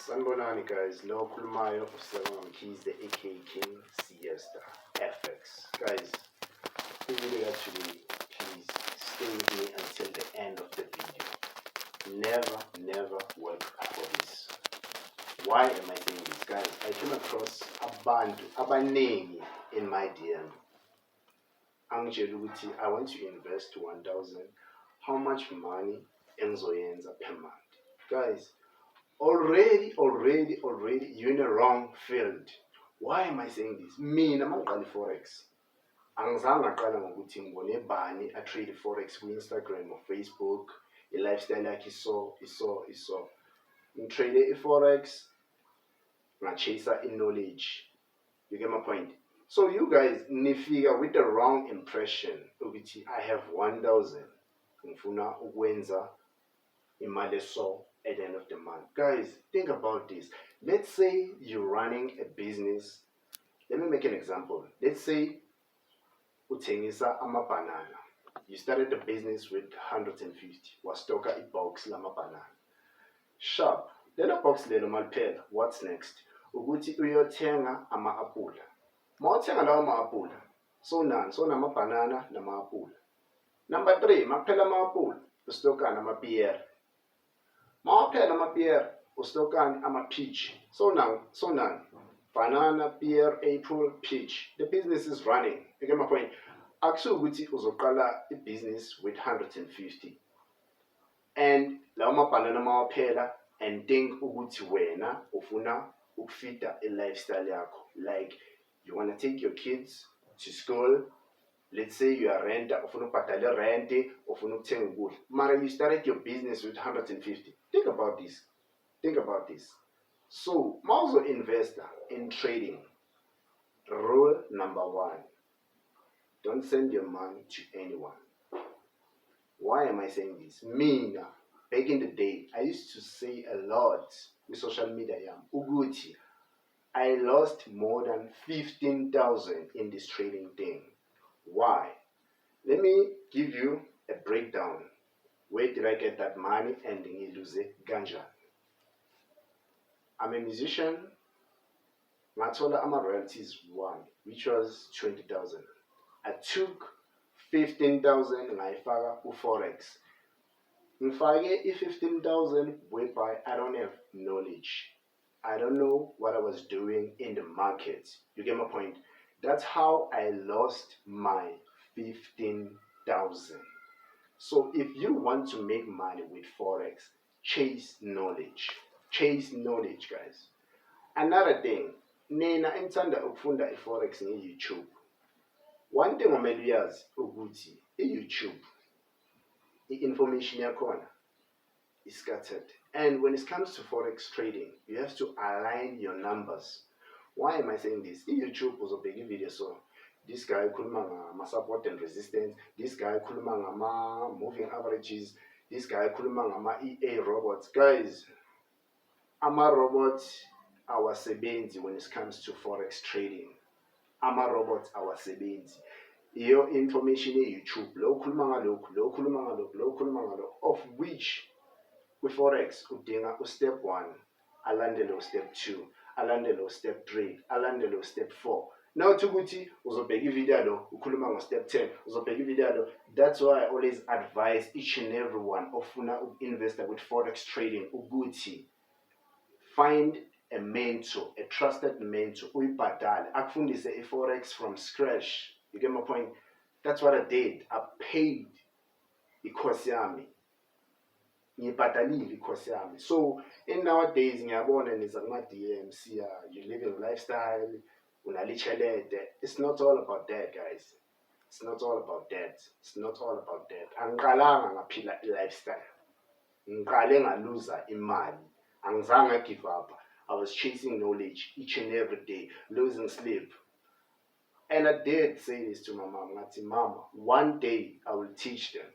Sanibonani guys, lo khulumayo uSihlalo Keys, the aka King Siesta FX. Guys, if you video today, please stay with me until the end of the video. Never work for this. Why am I saying this? Guys, I came across abantu abaningi in my DM. Angitshela ukuthi I want to invest 1,000. How much money engizoyenza per month? Guys, already you're in the wrong field. Why am I saying this? Mina mangiqala Forex, angizange ngaqala ngokuthi ngibone bani a trade Forex ku Instagram or Facebook, a lifestyle yakhe iso. Ngitrade iForex, ngachase knowledge. You get my point? So you guys nifika with the wrong impression ukuthi I have 1,000 ngifuna ukwenza imali so at the end of the month. Guys, think about this. Let's say you're running a business. Let me make an example. Let's say uthengisa banana. You started the business with 150. Wastoka box lama banana. Sharp. Lelo box lelo maliphela. What's next? Ukuthi uyothenga ama-apula. Mawuthenga lawo ama-apula. So nama banana nama apula. Number 3, makuphela ama-apula, ustoka nama-pear. Mawuphela ama-pear, ustokani ama-peach. So now, banana, pear, apple, peach. The business is running. You get my point? Akusuke ukuthi uzoqala business with 150. And lawo ma-banana mawaphela and think ukuthi wena ufuna ukufida lifestyle yakho. Like you want to take your kids to school. Let's say you are renter, ufuna ukubhadala rent, ufuna ukuthenga ukudla. Mara you started your business with 150. Think about this. So, mawuzo investor in trading. Rule number 1. Don't send your money to anyone. Why am I saying this? Mina, back in the day, I used to say a lot with social media. Uguti, I lost more than 15,000 in this trading thing. Why? Let me give you a breakdown. Where did I get that money and lose ganja? I'm a musician. Ngatola ama royalties one, which was 20,000. I took 15,000 ngayifaka Forex. Ngifake 15,000 whereby I don't have knowledge. I don't know what I was doing in the market. You get my point? That's how I lost my 15,000. So if you want to make money with Forex, chase knowledge. Chase knowledge, guys. Another thing, nina entanda ukufunda iForex nge-YouTube. One thing omele uyazi ukuthi i-YouTube, i-information yakhona is scattered. And when it comes to Forex trading, you have to align your numbers. Why am I saying this? YouTube was a big video, so this guy ukhuluma ngama support and resistance, this guy ukhuluma ngama moving averages, this guy ukhuluma ngama EA robots. Guys, ama robots awasebenzi when it comes to Forex trading. Ama robots awasebenzi. Iyo information ye-YouTube, lo ukhuluma ngalokhu, of which with Forex udinga step 1, alandele step 2, alandele step 3, alandele step 4. Now ukuthi uzobheka ivideo lo ukhuluma ngo step 10, uzobheka ivideo lo. That's why I always advise each and everyone ofuna ukinvesta with Forex trading ukuthi find a mentor, a trusted mentor, uyibhadale akufundise iForex from scratch. You get my point? That's what I did. I paid i-course yami. Ngibhadalile i-course yami. So in nowadays ngiyabona niza kuma-DM, you living lifestyle, unalitchelede. It's not all about that, guys. It's not all about that. Angiqalanga ngaphila i-lifestyle. Ngiqale ngaluza imali. Angizange give up. I was chasing knowledge each and every day, losing sleep. And I did say this to my mom. Ngati, Mama, one day I will teach them.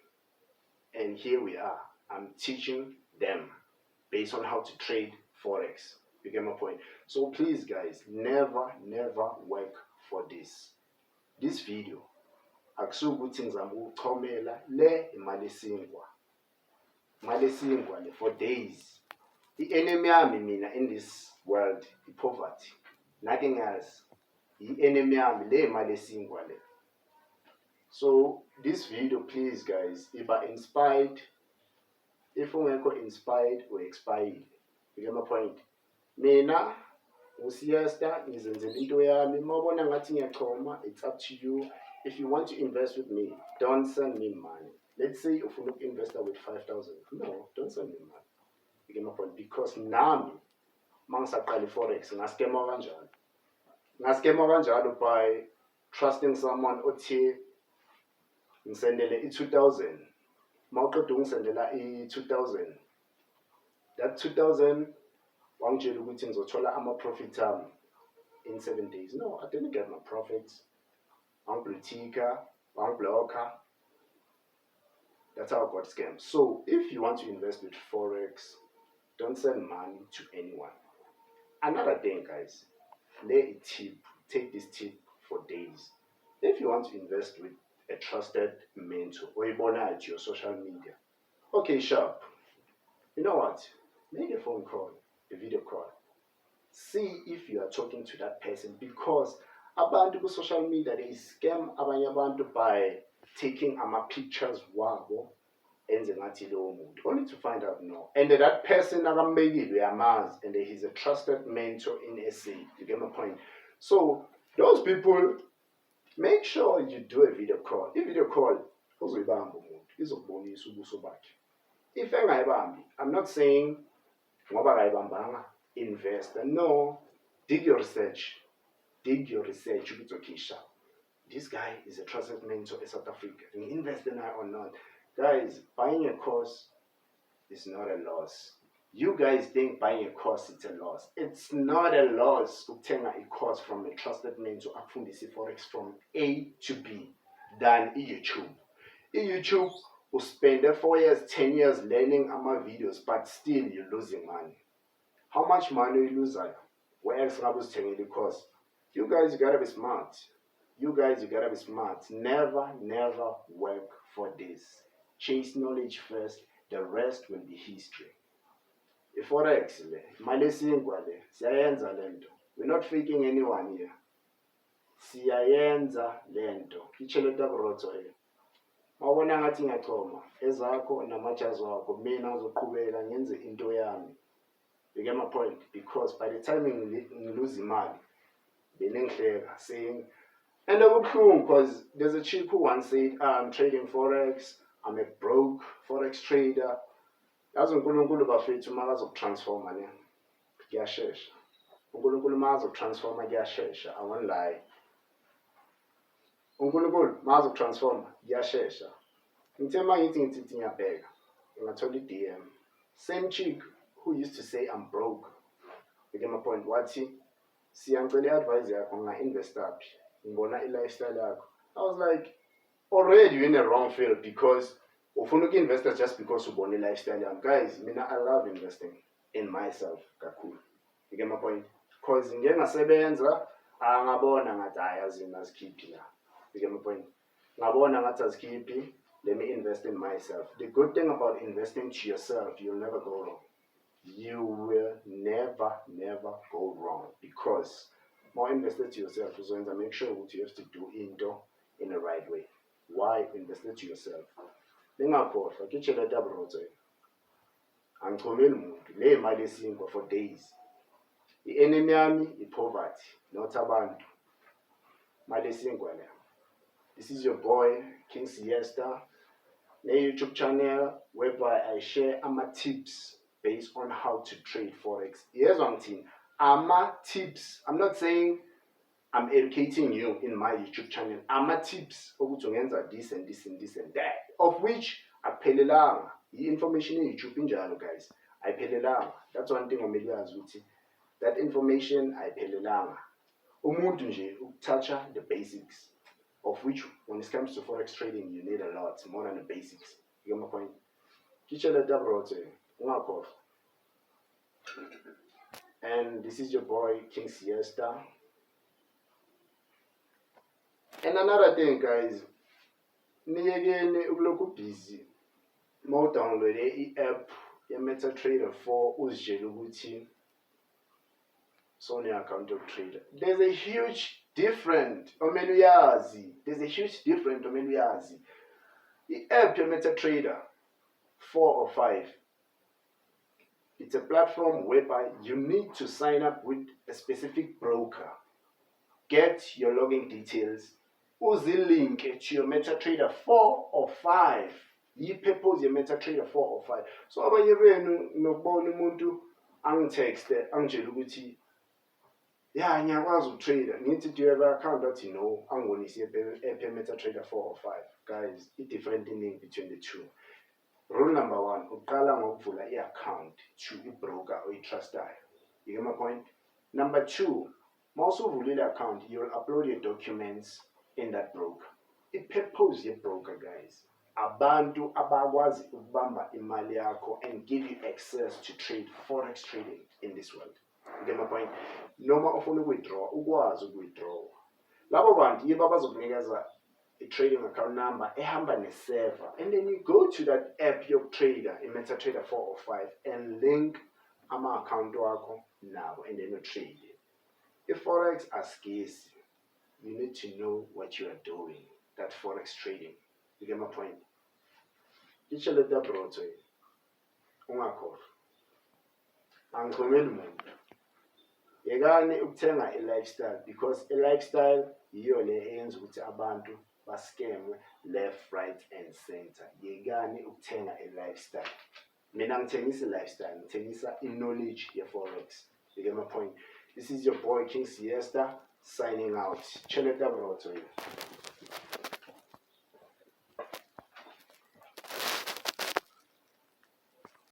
And here we are. I'm teaching them based on how to trade Forex. You get my point? So please, guys, never work for this. This video, akusuke ukuthi ngizama ukuchomela le imali esingwa. Imali esingwa le for days. The enemy yami mina in this world is poverty, nothing else. The enemy yami le mali esingwa le. So this video, please guys, if I inspired, if ungekho inspired or expired, you get my point. Mina ngusiyesta ngizenzela into yami, mawubona ngathi ngiyachoma, it's up to you. If you want to invest with me, don't send me money. Let's say if you look investor with 5,000, no, don't send me money. You get my point? Because nami mangisaqala forex ngaskema kanjalo. Ngaskema kanjalo by trusting someone othi ngisendele i-2000. Mawuqeda ungisendela i-2000. That 2000 wangitshela ukuthi ngizothola ama-profit ami in 7 days. No, I didn't get my profits. Wangiblotika, wangiblocker. That's how I got scammed. So if you want to invest with forex, don't send money to anyone. Another thing, guys, lay a tip. Take this tip for days. If you want to invest with a trusted mentor or even at your social media, okay, sharp. You know what? Make a phone call, a video call. See if you are talking to that person, because abantu ku social media they scam abanye abantu by taking pictures wabo enze ngathi lowo muntu, only to find out no. And that person akambekile uyamazi, and he's a trusted mentor in SA. You get my point? So those people, make sure you do a video call. If video call uzoyibamba umuntu, izokubonisa ubuso bakhe. If engayibambi, I'm not saying ngoba kayibambanga invest. No, dig your research. Dig your research. It's okay, sharp. This guy is a trusted mentor in South Africa. And invest in her or not. Guys, buying a course is not a loss. You guys think buying a course is a loss. It's not a loss to take a course from a trusted mentor afundisi forex from A to B than YouTube. YouTube will spend 4 years, 10 years learning my videos, but still you're losing money. How much money you lose? Where else I was telling you the course? You guys, you gotta be smart. You guys, you gotta be smart. Never, never work for this. Chase knowledge first. The rest will be history. Forex, malesingwa le, siyayenza lento. We're not faking anyone here. Siyayenza lento. Kicheleta kuroto e. Mawona ngathi ngiyachoma, ezakho namajazi wakho, mina ngizoqhubeka ngenze into yami. You get my point? Because by the time you lose imali, benengihleka saying, and okubuhlungu because there's a chick who once said, I'm trading forex, I'm a broke forex trader. Yazi uNkulunkulu bafethu makazokutransforma ne kuyashesha. uNkulunkulu makazokutransforma kuyashesha, I won't lie. uNkulunkulu makazokutransforma kuyashesha. Ngithe mangithi ngithi ngiyabheka, ngathola i-DM. Same chick who used to say I'm broke. You get my point? Wathi siyangicela advice yakho nga-invest aphi, ngibona i-lifestyle yakho. I was like, already you're in the wrong field, because ufuna uku-investa just because ubona i-lifestyle yami. Guys, mina I love investing in myself kakhulu. You get my point? Because ngeke ngasebenza ngabona ngathi hayi azini azikhiphi la. You get my point? Ngabona ngathi azikhiphi, let me invest in myself. The good thing about investing to yourself, you'll never go wrong. You will never, never go wrong, because more invested to yourself, so make sure what you have to do into in the right way. Why invested to yourself? Ngingakhohlwa kitshela tabroze. Angichomeli umuntu le mali esinkwa for days. I-enemy yami i-poverty, not abantu. Mali esinkwa le. This is your boy King Siesta, a YouTube channel whereby I share tips based on how to trade forex. Here's one thing, tips. I'm not saying I'm educating you in my YouTube channel. Tips ukuthi ungenza this and this and this and that, of which aphelelanga. I-information in-YouTube injalo, guys. Ayiphelelanga. That's one thing omele uyazi ukuthi that information ayiphelelanga. Umuntu nje ukutoucha the basics, of which when it comes to forex trading you need a lot more than the basics. You get my point? Kitshela tabroze. And this is your boy King Siesta. And another thing, guys, niyekeni ukulokhu busy mawudownloade i-app MetaTrader 4 uzitshela ukuthi sone-account yokutrader. There's a huge difference omele uyazi. There's a huge difference omele uyazi. I-app ye-MetaTrader 4 or 5, it's a platform whereby you need to sign up with a specific broker, get your login details, uzilink to your MetaTrader 4 or 5. Yi-purpose ye-MetaTrader 4 or 5. So abanye benu nokubona umuntu angitexte angitshela ukuthi ya ngiyakwazi ukutrader, ngithi do you have an account? Athi no, angibonise i-app ye-MetaTrader 4 or 5. Guys, i-different thing between the two. Rule number 1, uqala ngokuvula i-account to i-broker oyi-trustayo. You get my point? Number 2, mawusuvula i-account, you'll upload your documents in that broker. I-purpose ye-broker, guys, abantu abakwazi ukubamba imali yakho and give you access to trade forex trading in this world. You get my point? Noma ufuna ukuydraw, ukwazi ukuydraw. Labo bantu yibo abazokunikeza a trading account number ehamba ne-server, and then you go to that app yokutrader, i-MetaTrader 4 or 5, and link ama-account wakho nabo, and then you trade. I-forex asigesi. You need to know what you are doing, that forex trading. You get my point? Itshelete abroto ungakhohlwa. Angikhomeli umuntu. Yekani ukuthenga i-lifestyle, because i-lifestyle yiyo le eyenza ukuthi abantu baskemwe left, right and center. Yekani ukuthenga i-lifestyle. Mina ngithengisa i-lifestyle, ngithengisa i-knowledge ye-forex. You get my point? This is your boy King Siesta signing out. Cheleta Broto.